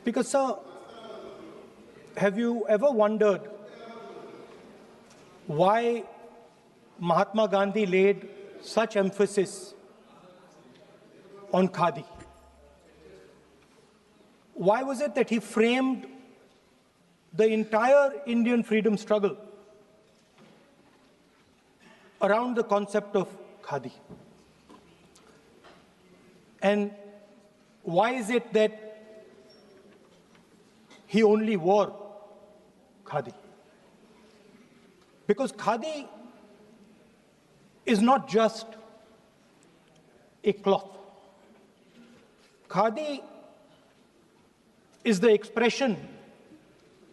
Speaker, sir, have you ever wondered why Mahatma Gandhi laid such emphasis on khadi? Why was it that he framed the entire Indian freedom struggle around the concept of khadi? And why is it that he only wore khadi? Because khadi is not just a cloth. Khadi is the expression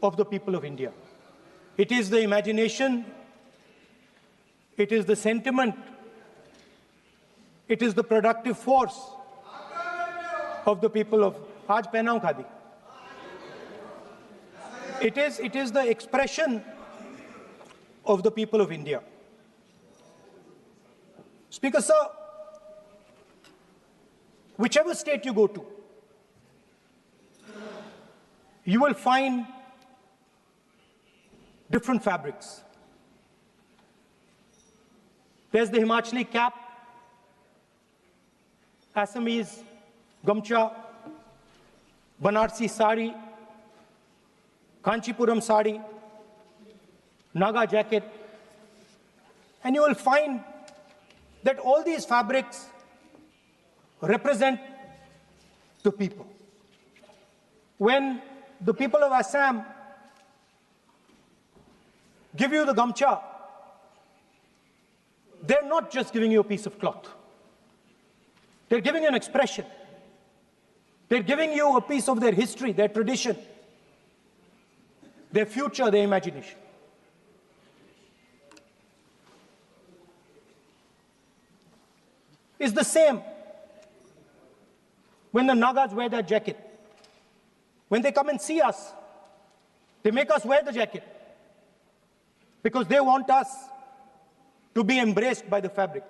of the people of India. It is the imagination, it is the sentiment, it is the productive force of the people of Aaj pehna hu khadi. It is the expression of the people of India. Speaker, sir, whichever state you go to, you will find different fabrics. There's the Himachali cap, Assamese gamcha, Banarsi sari, Kanchipuram sari, Naga jacket, and you will find that all these fabrics represent the people. When the people of Assam give you the gamcha, they're not just giving you a piece of cloth. They're giving you an expression. They're giving you a piece of their history, their tradition, their future, their imagination. It's the same when the Nagas wear their jacket. When they come and see us, they make us wear the jacket because they want us to be embraced by the fabric.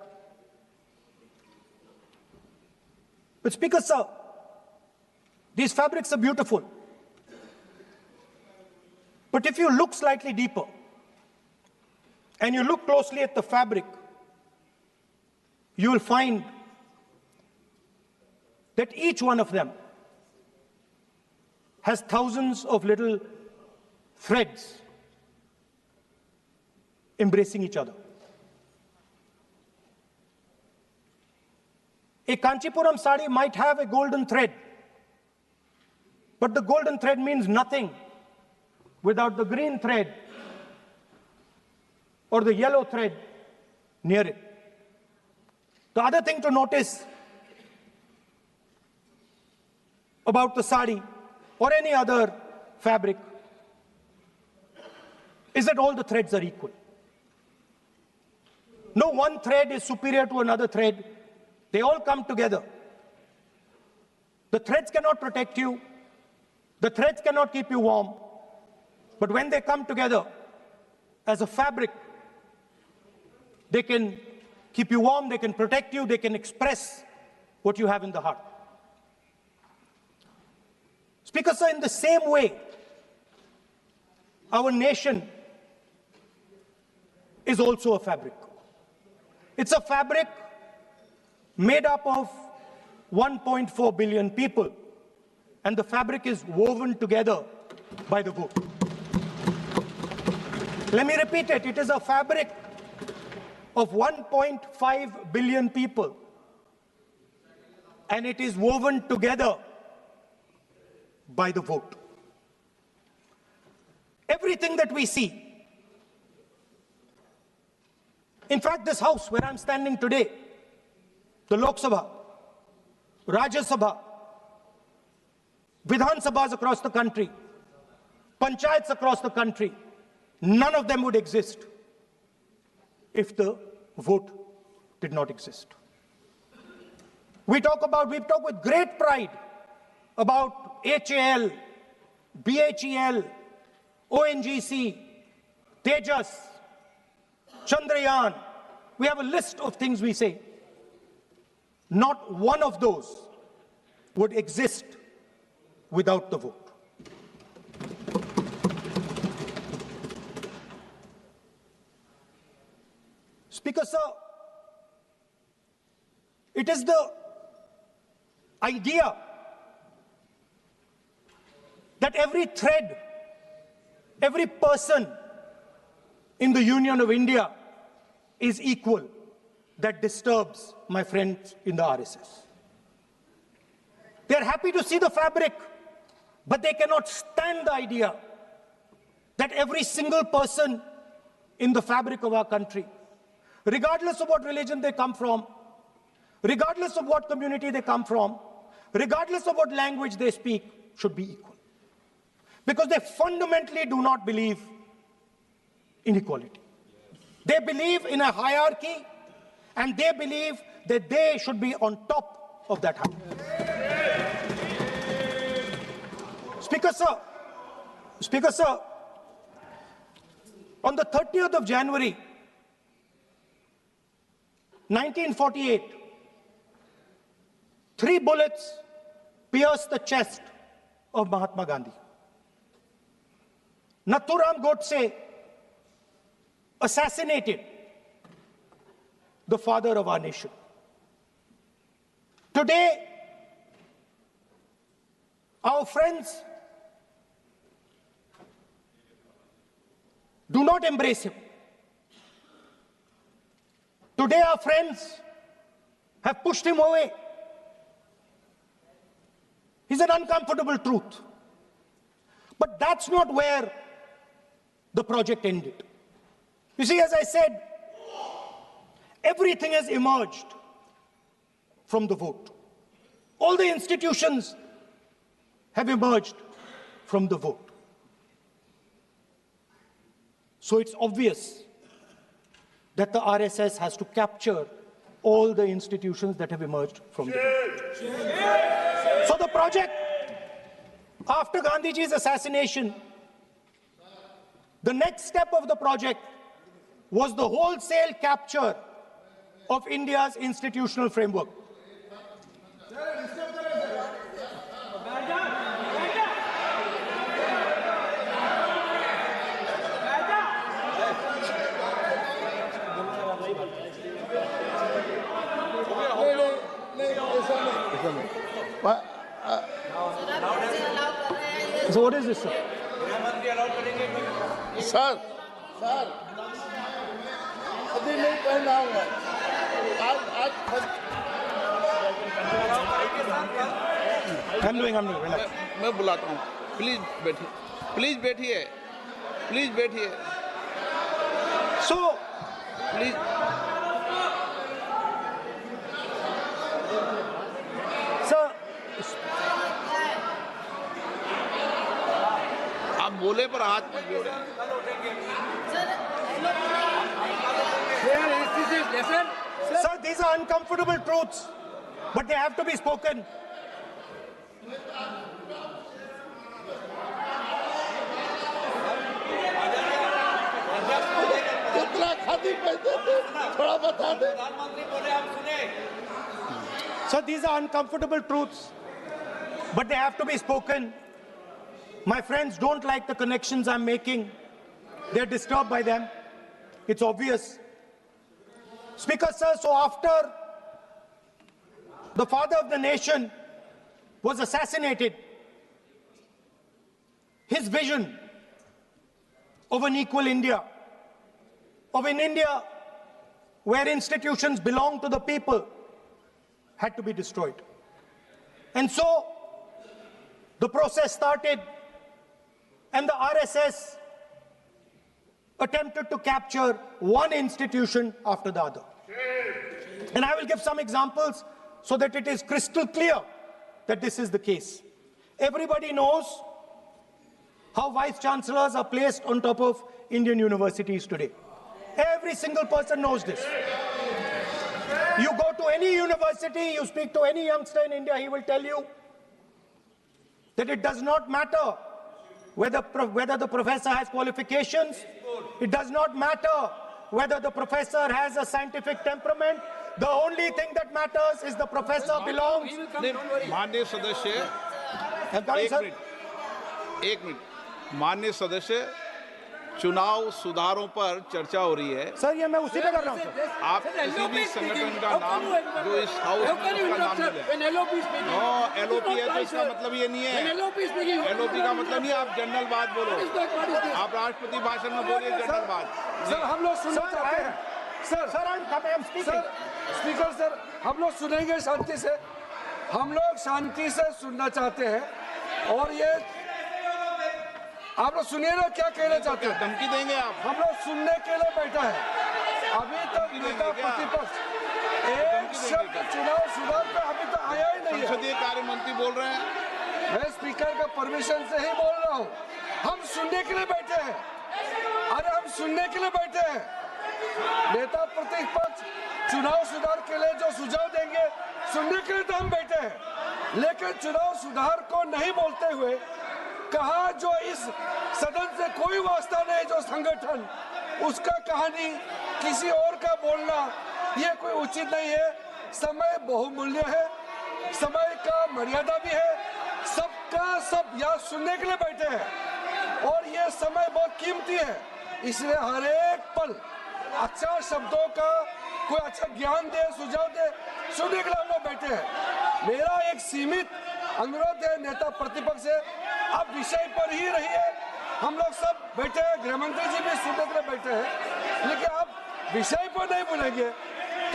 But Speaker, sir, these fabrics are beautiful. But if you look slightly deeper and you look closely at the fabric, you will find that each one of them has thousands of little threads embracing each other. A Kanchipuram sari might have a golden thread, but the golden thread means nothing without the green thread or the yellow thread near it. The other thing to notice about the sari or any other fabric is that all the threads are equal. No one thread is superior to another thread. They all come together. The threads cannot protect you. The threads cannot keep you warm. But when they come together as a fabric, they can keep you warm, they can protect you, they can express what you have in the heart. Speaker, sir, in the same way, our nation is also a fabric. It's a fabric made up of 1.4 billion people, and the fabric is woven together by the vote. Let me repeat it. It is a fabric of 1.5 billion people, and it is woven together by the vote. Everything that we see, in fact, this house where I'm standing today, the Lok Sabha, Rajya Sabha, Vidhan Sabhas across the country, Panchayats across the country, none of them would exist if the vote did not exist. We talk with great pride about HAL, BHEL, ONGC, Tejas, Chandrayaan. We have a list of things we say. Not one of those would exist without the vote. Speaker, sir, it is the idea that every thread, every person in the Union of India is equal that disturbs my friends in the RSS. They are happy to see the fabric, but they cannot stand the idea that every single person in the fabric of our country, regardless of what religion they come from, regardless of what community they come from, regardless of what language they speak, should be equal. Because they fundamentally do not believe in equality. They believe in a hierarchy, and they believe that they should be on top of that hierarchy. Speaker, sir, on the 30th of January, 1948, 3 bullets pierced the chest of Mahatma Gandhi. Nathuram Godse assassinated the father of our nation. Today, our friends do not embrace him. Today, our friends have pushed him away. He's an uncomfortable truth. But that's not where the project ended. You see, as I said, everything has emerged from the vote. All the institutions have emerged from the vote. So it's obvious that the RSS has to capture all the institutions that have emerged from the vote. So the project, after Gandhiji's assassination, the next step of the project was the wholesale capture of India's institutional framework. So what is this, sir? Sir, अभी नहीं पढ़ना होगा। I'm doing, relax. मैं बुलाता हूँ। Please बैठिए। So, please. sir, आप बोले पर हाथ मत जोड़े। Sir, these are uncomfortable truths, but they have to be spoken. कितना खादी पैसे थे थोड़ा बता दे। So these are uncomfortable truths, but they have to be spoken. My friends don't like the connections I'm making. They're disturbed by them. It's obvious. Speaker, sir, so after the father of the nation was assassinated, his vision of an equal India, of an India where institutions belong to the people, had to be destroyed. And so the process started, and the RSS attempted to capture one institution after the other. And I will give some examples so that it is crystal clear that this is the case. Everybody knows how vice chancellors are placed on top of Indian universities today. Every single person knows this. You go to any university, you speak to any youngster in India, he will tell you that it does not matter whether the professor has qualifications. It does not matter whether the professor has a scientific temperament. The only thing that matters is the professor belongs. माननीय सदस्य, एक minute, माननीय सदस्य, चुनाव सुधारों पर चर्चा हो रही है। सर ये मैं उसी पे कर रहा हूँ सर। आप किसी भी संगठन का नाम जो इस हाउस में उसका नाम ले लें। नो एलओपी है तो इसका मतलब ये नहीं है। एलओपी का मतलब नहीं, आप जनरल बात बोलो। आप राष्ट्रपति भाषण में बोलिए जनरल बात। सर हम लोग सुनना चाहते हैं। सर स्पीकर सर हम लोग सुनेंगे शांति से। हम लोग शांति से सुनना चाहते हैं। और ये आप लोग सुनिए ना क्या कहना चाहते हैं। धमकी देंगे आप? हम लोग सुनने के लिए बैठा है। अभी तक नेता प्रतिपक्ष एक शब्द चुनाव सुधार पे अभी तक आया ही नहीं है। संसदीय कार्य मंत्री बोल रहे हैं। मैं स्पीकर का परमिशन से ही बोल रहा हूँ। हम सुनने के लिए बैठे हैं। अरे हम सुनने के लिए बैठे हैं। नेता प्रतिपक्ष चुनाव सुधार के लिए जो सुझाव देंगे सुनने के लिए तो हम बैठे हैं। लेकिन चुनाव सुधार को नहीं बोलते हुए कहा जो इस सदन से कोई वास्ता नहीं, जो संगठन उसका कहानी किसी और का बोलना ये कोई उचित नहीं है। समय बहुमूल्य है, समय का मर्यादा भी है। सबका सब यहाँ सुनने के लिए बैठे हैं और ये समय बहुत कीमती है। इसलिए हर एक पल अच्छा शब्दों का कोई अच्छा ज्ञान दे, सुझाव दे, सुनने के लिए हम लोग बैठे हैं। मेरा एक सीमित अनुरोध है नेता प्रतिपक्ष से, आप विषय पर ही रहिए। हम लोग सब बैठे हैं, गृह मंत्री जी भी सुनने के लिए बैठे हैं, लेकिन आप विषय पर नहीं बोलेंगे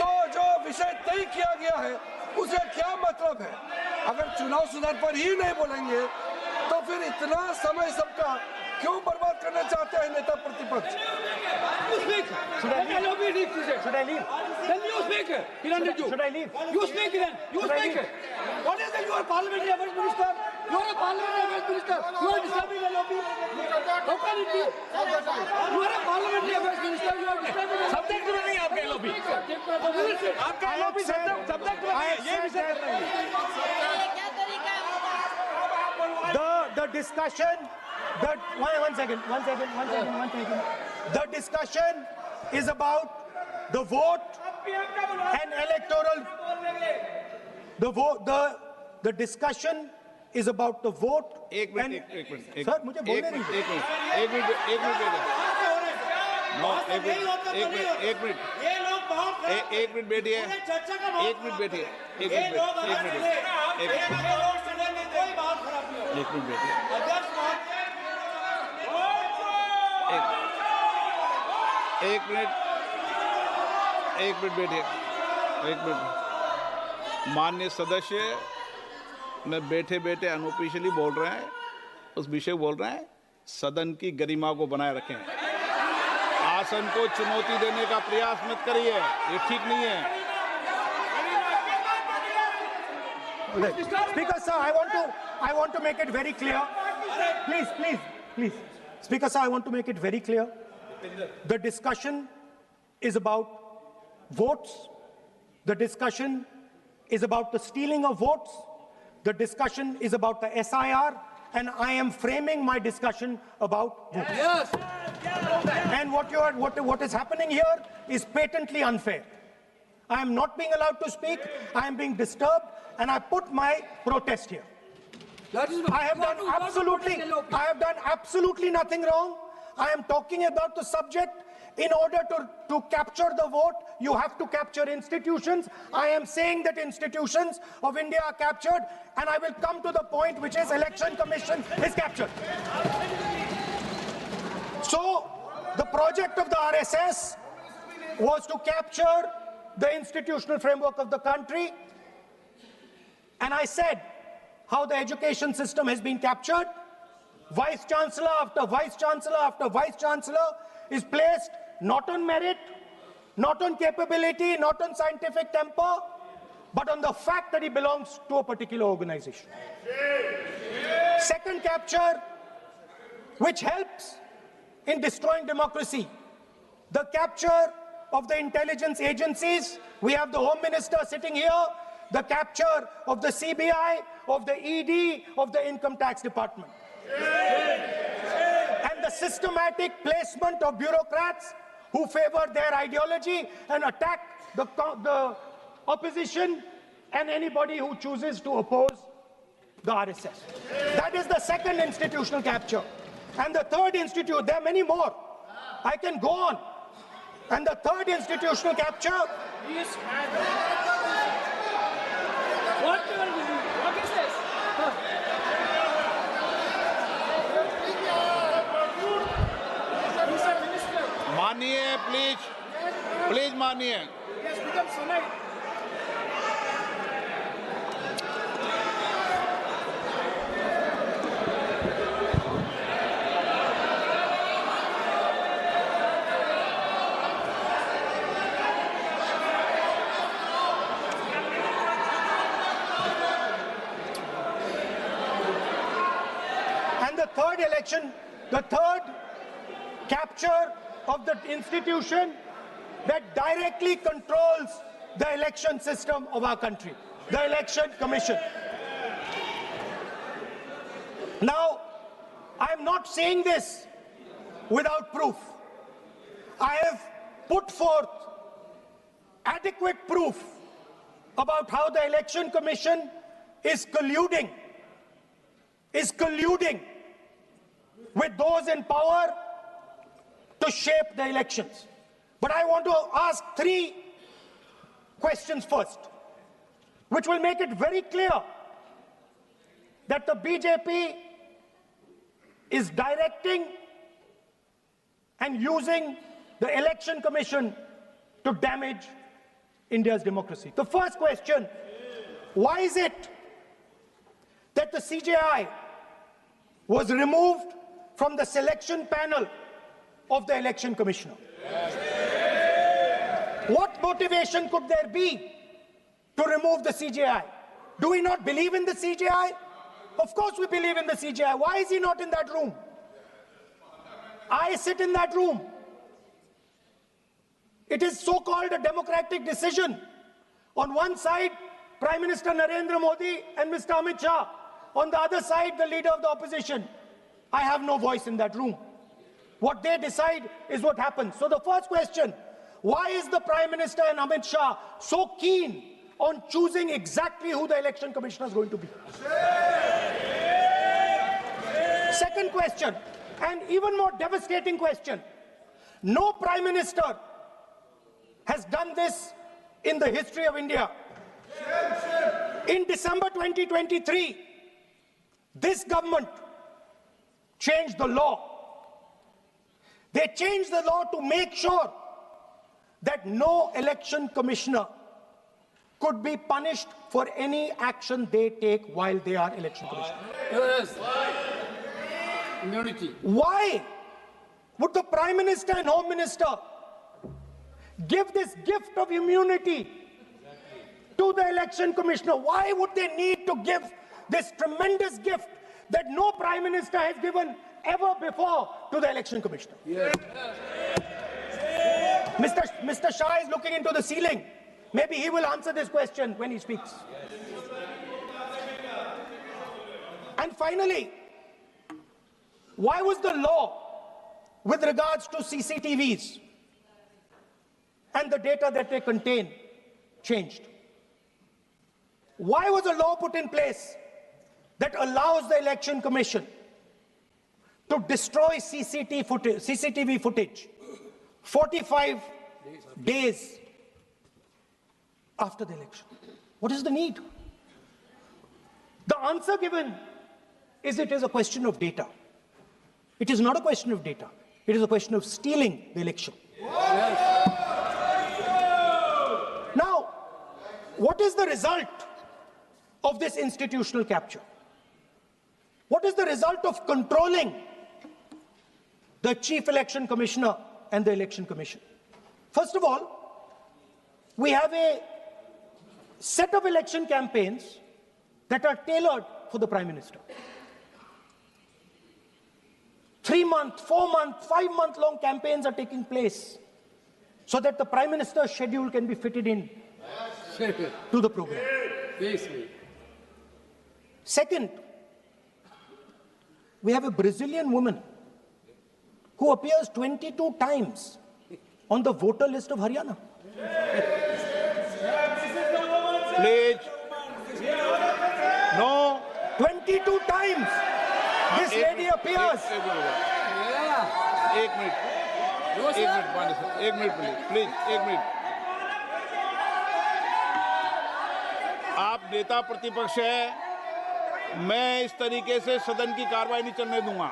तो जो विषय तय किया गया है उसका क्या मतलब है। अगर चुनाव सुधार पर ही नहीं बोलेंगे तो फिर इतना समय सबका क्यों बर्बाद करना चाहते हैं नेता प्रतिपक्ष। Should I leave? Then you speak. He landed you. Should I leave? You speak then. You speak. What is that? You are parliamentary affairs minister. You are a parliamentary affairs minister. You are disturbing the lobby. How can it be? You are a parliamentary affairs minister. You are disturbing the lobby. Subject में नहीं आपका lobby. आपका lobby subject में नहीं। ये विषय कर रहे हैं। The discussion. One second. The discussion is about the vote and electoral. The discussion is about the vote. एक मिनट सर मुझे बोलने नहीं। एक मिनट बैठिए। माननीय सदस्य में बैठे बैठे अनऑफिशियली बोल रहे हैं, उस विषय बोल रहे हैं। सदन की गरिमा को बनाए रखें। आसन को चुनौती देने का प्रयास मत करिए, ये ठीक नहीं है। Speaker sir, I want to make it very clear. Please. Speaker sir, I want to make it very clear. The discussion is about votes. The discussion is about the stealing of votes. The discussion is about the SIR, and I am framing my discussion about votes. Yes. And what is happening here is patently unfair. I am not being allowed to speak. I am being disturbed, and I put my protest here. I have done absolutely nothing wrong. I am talking about the subject. In order to capture the vote, you have to capture institutions. I am saying that institutions of India are captured, and I will come to the point, which is Election Commission is captured. So, the project of the RSS was to capture the institutional framework of the country, and I said how the education system has been captured. Vice Chancellor after Vice Chancellor after Vice Chancellor is placed not on merit, not on capability, not on scientific temper, but on the fact that he belongs to a particular organization. Second capture, which helps in destroying democracy, the capture of the intelligence agencies. We have the Home Minister sitting here, the capture of the CBI, of the ED, of the Income Tax Department. And the systematic placement of bureaucrats who favor their ideology and attack the opposition and anybody who chooses to oppose the RSS. That is the second institutional capture. And the third institute, there are many more. I can go on. And the third institutional capture. What is this? मानिए please मानिए. Yes, become Sunday. And the third election, the third capture of the institution that directly controls the election system of our country, the Election Commission. Now, I'm not saying this without proof. I have put forth adequate proof about how the Election Commission is colluding with those in power to shape the elections. But I want to ask three questions first, which will make it very clear that the BJP is directing and using the Election Commission to damage India's democracy. The first question, why is it that the CJI was removed from the selection panel of the Election Commissioner? What motivation could there be to remove the CJI? Do we not believe in the CJI? Of course we believe in the CJI. Why is he not in that room? I sit in that room. It is so-called a democratic decision. On one side, Prime Minister Narendra Modi and Mr. Amit Shah. On the other side, the leader of the opposition. I have no voice in that room. What they decide is what happens. So the first question, why is the Prime Minister and Amit Shah so keen on choosing exactly who the Election Commissioner is going to be? Second question, and even more devastating question, no Prime Minister has done this in the history of India. In December 2023, this government changed the law. They changed the law to make sure that no election commissioner could be punished for any action they take while they are election commissioner. Yes. Immunity. Why would the Prime Minister and Home Minister give this gift of immunity to the election commissioner? Why would they need to give this tremendous gift that no Prime Minister has given ever before to the election commissioner? Yes. Mr. Shah is looking into the ceiling. Maybe he will answer this question when he speaks. And finally, why was the law with regards to CCTVs and the data that they contain changed? Why was a law put in place that allows the Election Commission to destroy CCTV footage 45 days after the election? What is the need? The answer given is it is a question of data. It is not a question of data. It is a question of stealing the election. Yes. Now, what is the result of this institutional capture? What is the result of controlling the Chief Election Commissioner and the Election Commission? First of all, we have a set of election campaigns that are tailored for the Prime Minister. 3-month, 4-month, 5-month long campaigns are taking place so that the Prime Minister's schedule can be fitted in to the program. Second, we have a Brazilian woman who appears 22 times on the voter list of Haryana. Please. No. 22 times this lady appears. एक minute. एक minute please, एक minute. आप नेता प्रतिपक्ष है, मैं इस तरीके से सदन की कार्रवाई नहीं चलने दूंगा।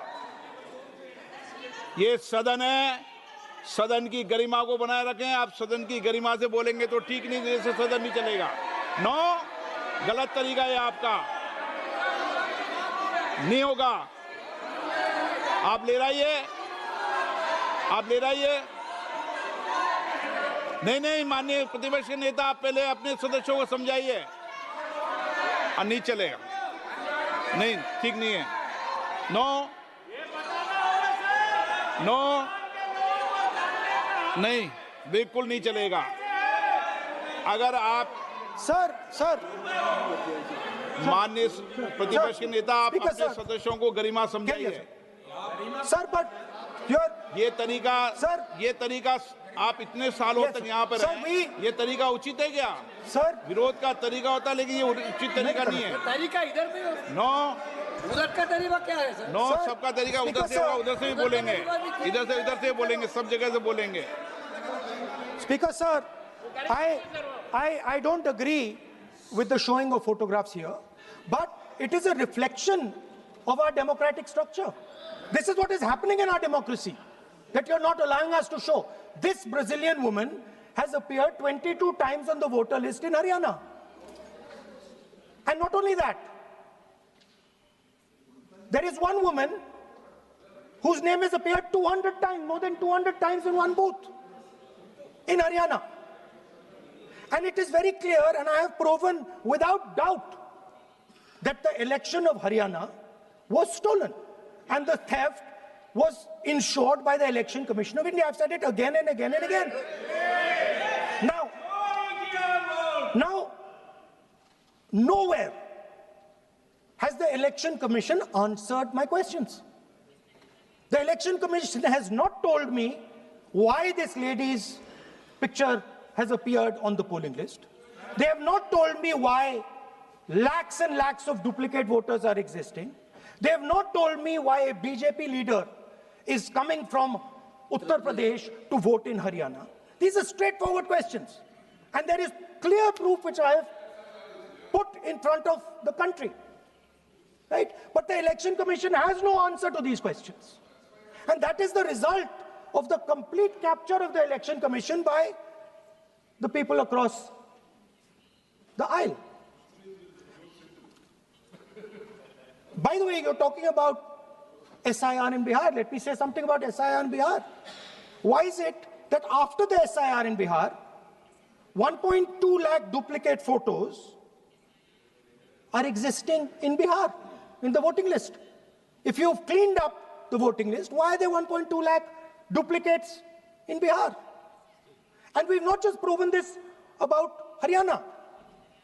ये सदन है, सदन की गरिमा को बनाए रखें। आप सदन की गरिमा से बोलेंगे तो ठीक, नहीं जैसे सदन नहीं चलेगा। नो, गलत तरीका है आपका, नहीं होगा। आप ले रहिए, आप ले रहिए। नहीं, माननीय प्रतिपक्ष के नेता, आप पहले अपने सदस्यों को समझाइए। नहीं चलेगा, नहीं, ठीक नहीं है। नो, नहीं, बिल्कुल नहीं चलेगा। अगर आप सर माननीय प्रतिपक्ष के नेता, आप अपने सदस्यों को गरिमा समझाइए। सर, बट ये तरीका आप इतने सालों तक यहाँ पर रहे, ये तरीका उचित है क्या? सर, विरोध का तरीका होता है, लेकिन ये उचित तरीका नहीं है। तरीका इधर भी हो, नो, उधर का तरीका क्या है सर? नो, सबका तरीका उधर से होगा, उधर से भी बोलेंगे, इधर से बोलेंगे, सब जगह से बोलेंगे। Speaker sir, I don't agree with the showing of photographs here, but it is a reflection of our democratic structure. This is what is happening in our democracy, that you're not allowing us to show. This Brazilian woman has appeared 22 times on the voter list in Haryana. And not only that, there is one woman whose name has appeared 200 times, more than 200 times in one booth in Haryana. And it is very clear, and I have proven without doubt, that the election of Haryana was stolen. And the theft was ensured by the Election Commission of India. I've said it again and again and again. Now, nowhere has the Election Commission answered my questions. The Election Commission has not told me why this lady's picture has appeared on the polling list. They have not told me why lakhs and lakhs of duplicate voters are existing. They have not told me why a BJP leader is coming from Uttar Pradesh to vote in Haryana. These are straightforward questions. And there is clear proof which I have put in front of the country. Right? But the Election Commission has no answer to these questions. And that is the result of the complete capture of the Election Commission by the people across the aisle. By the way, you're talking about SIR in Bihar. Let me say something about SIR in Bihar. Why is it that after the SIR in Bihar, 1.2 lakh duplicate photos are existing in Bihar, in the voting list? If you've cleaned up the voting list, why are there 1.2 lakh duplicates in Bihar? And we've not just proven this about Haryana.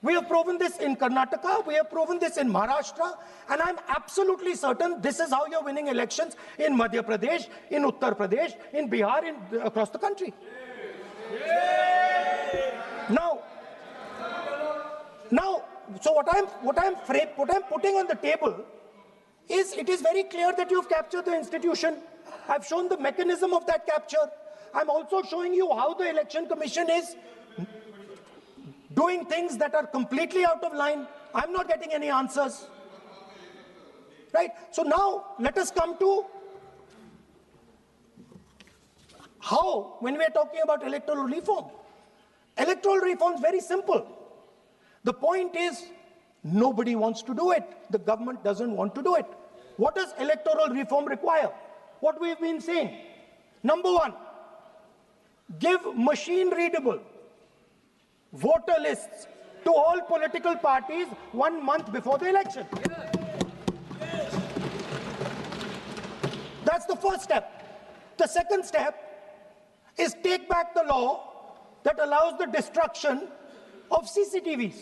We have proven this in Karnataka, we have proven this in Maharashtra, and I'm absolutely certain this is how you're winning elections in Madhya Pradesh, in Uttar Pradesh, in Bihar, across the country. Now, so what I'm putting on the table is, it is very clear that you've captured the institution. I've shown the mechanism of that capture. I'm also showing you how the Election Commission is doing things that are completely out of line. I'm not getting any answers. Right? So now let us come to how, when we are talking about electoral reform. Electoral reform is very simple. The point is, nobody wants to do it. The government doesn't want to do it. What does electoral reform require? What we've been saying. Number one, give machine-readable voter lists to all political parties 1 month before the election. That's the first step. The second step is take back the law that allows the destruction of CCTV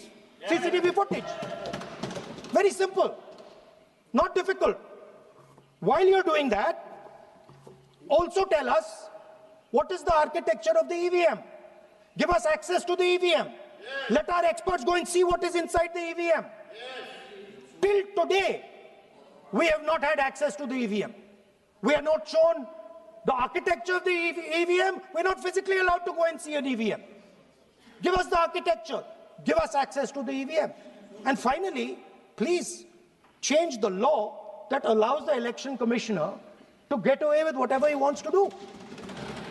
footage. Very simple, not difficult. While you're doing that, also tell us what is the architecture of the EVM. Give us access to the EVM. Yes. Let our experts go and see what is inside the EVM. Yes. Till today, we have not had access to the EVM. We are not shown the architecture of the EVM, we're not physically allowed to go and see an EVM. Give us the architecture. Give us access to the EVM. And finally, please change the law that allows the election commissioner to get away with whatever he wants to do.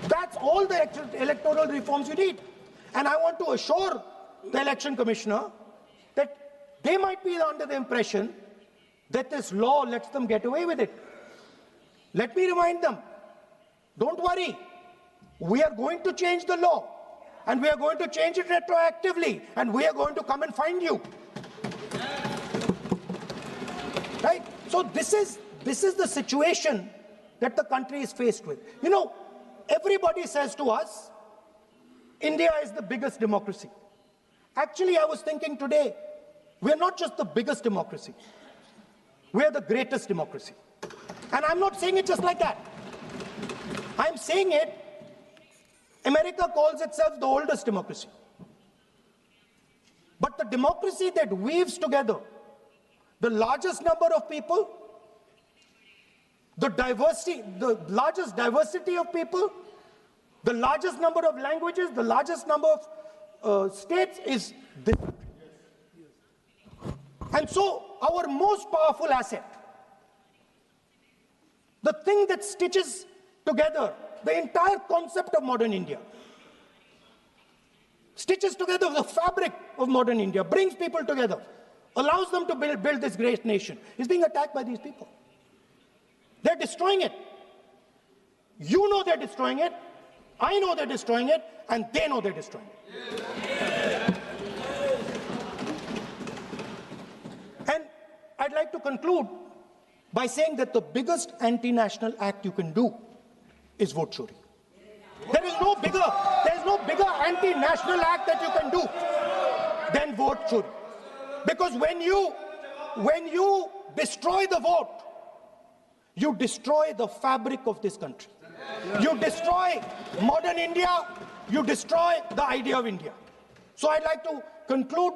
That's all the electoral reforms you need. And I want to assure the election commissioner that they might be under the impression that this law lets them get away with it. Let me remind them, don't worry, we are going to change the law, and we are going to change it retroactively, and we are going to come and find you. Right? So this is the situation that the country is faced with. You know, everybody says to us, India is the biggest democracy. Actually, I was thinking today, we're not just the biggest democracy, we're the greatest democracy. And I'm not saying it just like that. I'm saying it, America calls itself the oldest democracy. But the democracy that weaves together the largest number of people, the largest diversity of people, the largest number of languages, the largest number of states is this country. And so our most powerful asset, the thing that stitches together the entire concept of modern India, stitches together the fabric of modern India, brings people together, allows them to build this great nation, is being attacked by these people. They're destroying it. You know they're destroying it. I know they're destroying it, and they know they're destroying it. And I'd like to conclude by saying that the biggest anti-national act you can do is vote chori. There is no bigger anti-national act that you can do than vote chori. Because when you destroy the vote, you destroy the fabric of this country. You destroy modern India, you destroy the idea of India. So I'd like to conclude by